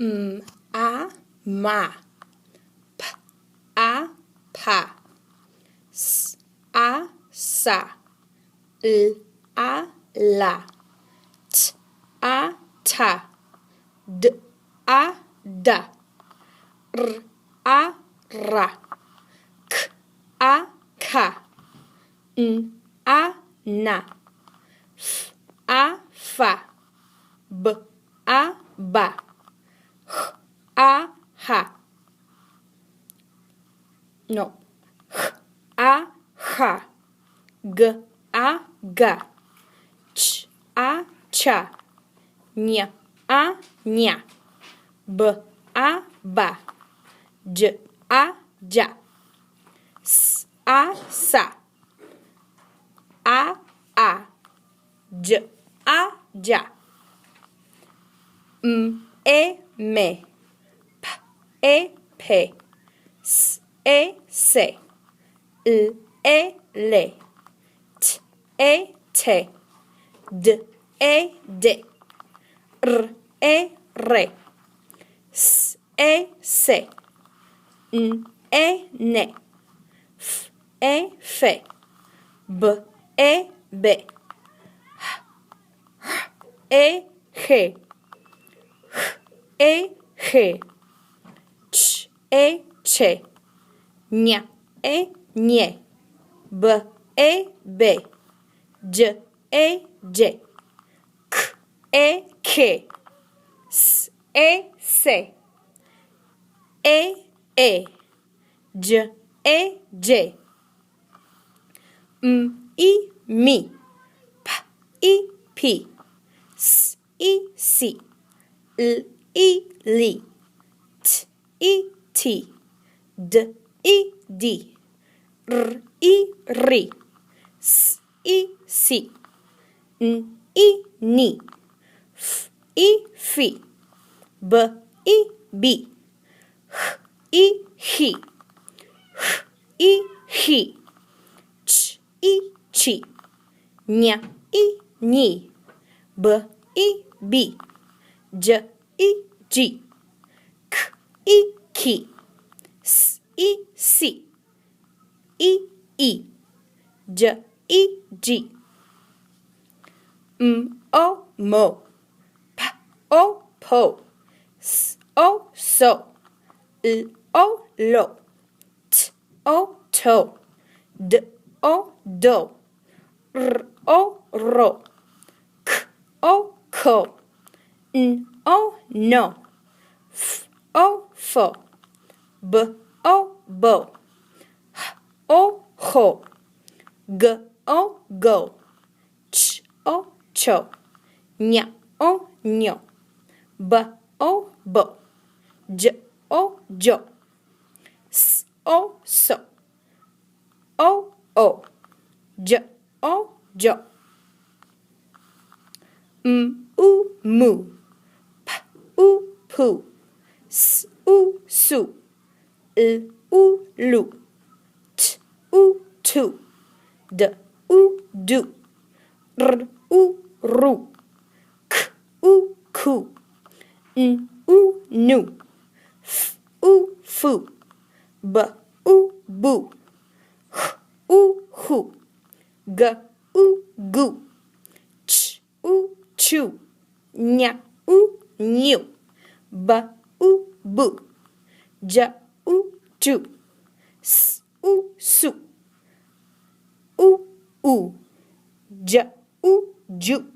a ma, p a pa, s a sa, l a la, t a ta, d a da, r a ra, k a ka, n a na, f a fa, b a ba, h a ha, no, h a ha, g a ga, ch a cha, ñ a ña, b a ba, j a ja, s a sa, a a, j a ja, m e me, p e pe, s e se, l e le, t e te, d e de, r e re, s e se, n e ne, f e fe, b e be, h e he, h e he, ch e che, ñ e ñe, b e be, j e je, k e ke, s e se, e e, j e je, m i mi, p i pi, s i si, l i li, t i ti, d i di, r i ri, s i si, n i ni, f i fi, b i bi, h i hi, h i hi, ch i chi, ñ i ñi, b i bi, j i ji, k i ki, s i si, i i, j i ji, m o mo, p o po, s o so, l o lo, t o to, d o do, r o ro, k o ko, n o no, f o fo, b o bo, h o ho, g o go, ch o cho, ñ o ño, b o bo, j o jo, s o so, o o, j o jo, m u mu, p u pu, s u su, l u lu, t u tu, d u du, r u ru, k u ku, n u nu, f u fu, b u bu, h u hu, g u gu, ch u chu, ñ u nju, b u bu, j u ju, s u su, u u, j u ju.